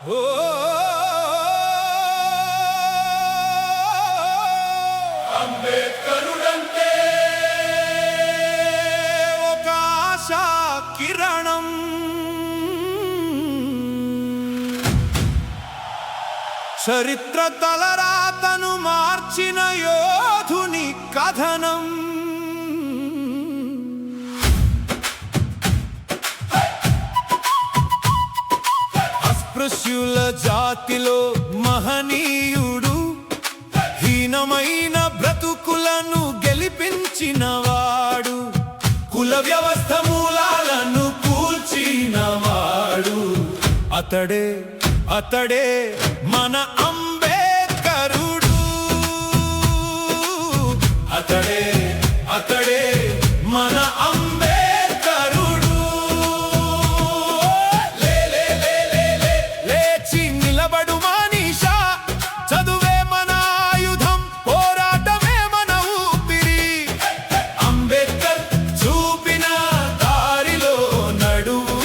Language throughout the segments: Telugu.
ఓ అంబేద్కరుడంటే ఒక ఆశా కిరణం, చరిత్ర తలరాతను మార్చిన యోధుని కథనం. అస్పృశ్యుల జాతిలో మహనీయుడు, హీనమైన బ్రతుకులను గెలిపించినవాడు, కుల వ్యవస్థ మూలాలను కూల్చినవాడు. అతడే అతడే మన అంబేద్కరుడు. అతడే అతడే మన అంబేద్కరుడు. లేచి నిలబడు మనీషా, చదువే మన ఆయుధం, పోరాటమే మన ఊపిరి. అంబేద్కర్ చూపిన దారిలో నడువు,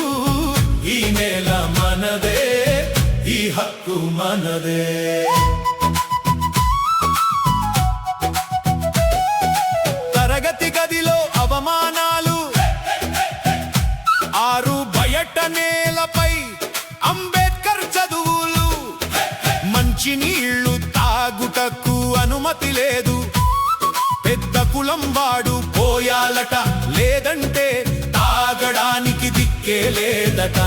ఈ నేల మనదే, ఈ హక్కు మనదే. తరగతి గదిలో అవమానాలు, ఆరు బయట నేలపై అంబేద్కర్ చదువులు. మంచి నీళ్లు తాగుటకు అనుమతి లేదు, పెద్ద కులం వాడు పోయాలట, లేదంటే తాగడానికి దిక్కే లేదట.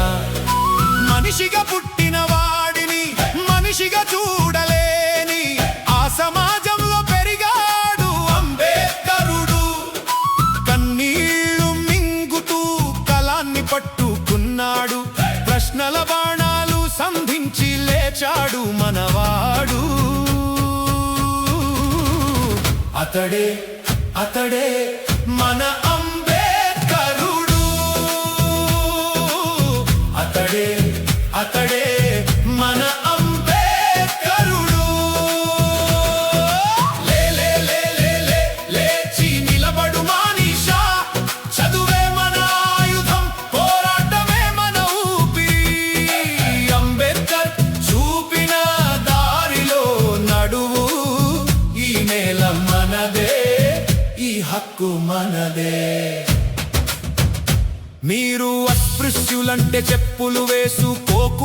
మనిషిగా పుట్టిన వాడిని మనిషిగా చూడలేని ఆ సమాజంలో పెరిగాడు అంబేద్కరుడు. కన్నీళ్లు మింగుతూ కలాన్ని పట్టుకున్నాడు, ప్రశ్నల బాణాలు సంధించి లేచాడు మనవాడు. అతడే అతడే మన అంబేద్కరుడు. అతడే అతడే మన అంబేద్కరుడు. లేచి నిలబడు మనీషా, చదువే మన ఆయుధం, పోరాటమే మన ఊపిరి. అంబేద్కర్ చూపిన దారిలో నడువు, ఈ నేల మనదే, ఈ హక్కు మనదే. మీరు అస్పృశ్యులంటే చెప్పులు వేసుకోకూడదన్నారు,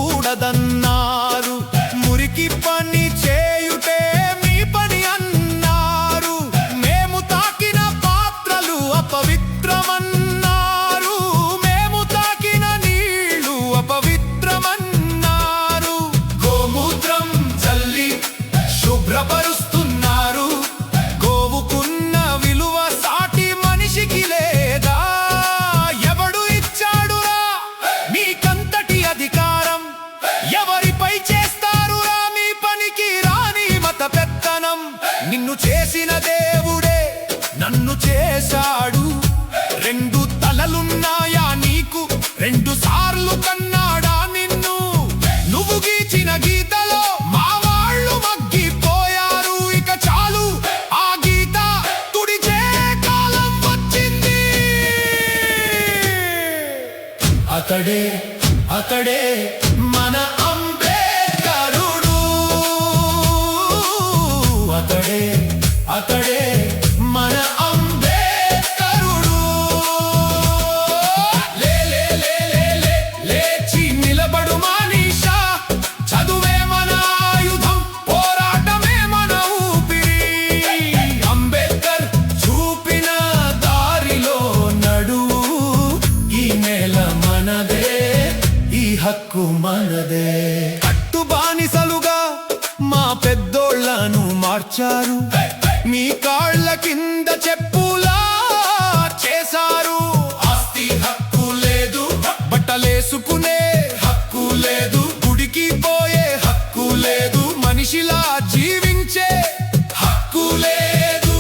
మురికి పని చేయుటే మీ పని అన్నారు. మేము తాకిన పాత్రలు అపవిత్రమన్నారు, మేము తాకిన నీళ్లు అపవిత్రమన్నారు. గోమూత్రం చల్లి శుభ్రపరుస్తున్నారు, గోవుకున్న విలువ సాటి మనిషికి లేదా? ఎవరిపై చేస్తారురా మీ పనికి రాని మత పెత్తనం? నిన్ను చేసిన దేవుడే నన్ను చేశాడు, రెండు తలలున్నాయా నీకు, రెండు సార్లు కన్నాడా నిన్ను? నువ్వు గీచిన గీతలో మా వాళ్ళు మగ్గిపోయారు, ఇక చాలు ఆ గీత తుడిచే కాలం వచ్చింది. అతడే అతడే మన అంబేద్కరుడు. అతడే అతడే మన అంబేద్కరుడు. లేచి నిలబడు మనీషా, చదువే మన ఆయుధం, పోరాటమే మన ఊపిరి. అంబేద్కర్ చూపిన దారిలో నడువు, ఈ నేల మనదే, ఈ హక్కు మనదే. కట్టు బానిసలుగా మా పెద్దోళ్లను మార్చారు, మీ కాళ్ళ కింద చెప్పులా చేశారు. ఆస్తి హక్కు లేదు, బట్టలేసుకునే హక్కు లేదు, గుడికి పోయే హక్కు లేదు, మనిషిలా జీవించే హక్కు లేదు.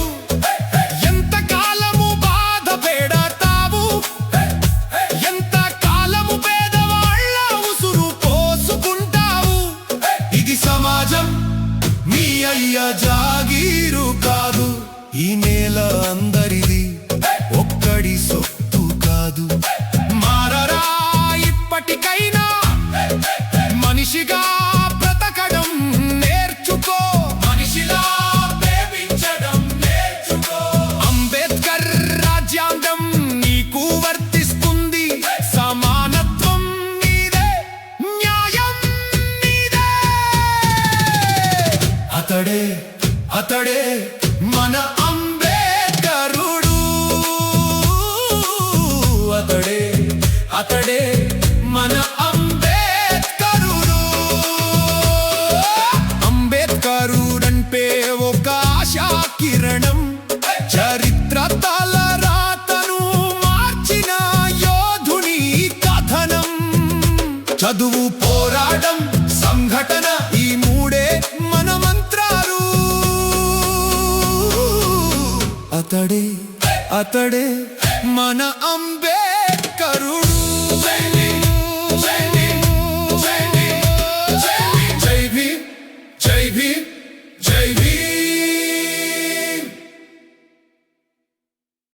ఎంత కాలము బాధ పెడతావు, ఎంత కాలము పేదవాళ్ళ ఉసురు పోసుకుంటావు? ఇది సమాజం మీ అయ్య జాగీరు కాదు, ఈ నేల అందరిది, ఒక్కడి సొత్తు కాదు. మారరా ఇప్పటికైనా మనిషి మనిషిగా బ్రతకడం నేర్చుకో, మనిషిలా ప్రేమించడం నేర్చుకో. అంబేద్కర్ రాజ్యాంగం నీకు వర్తిస్తుంది, సమానత్వం నీదే, న్యాయం నీదే. అతడే అతడే మన అంబేద్కరుడు, అతడే అతడే మన అంబేద్కరుడు. అంబేద్కరుడంటే ఒక ఆశా కిరణం, చరిత్ర తలరాతను మార్చిన యోధుని కథనం. చదువు, పోరాటం, సంఘటన, ఈ మూడే మన మంత్రాలు. అతడే అతడే మన అంబేద్కరుడు.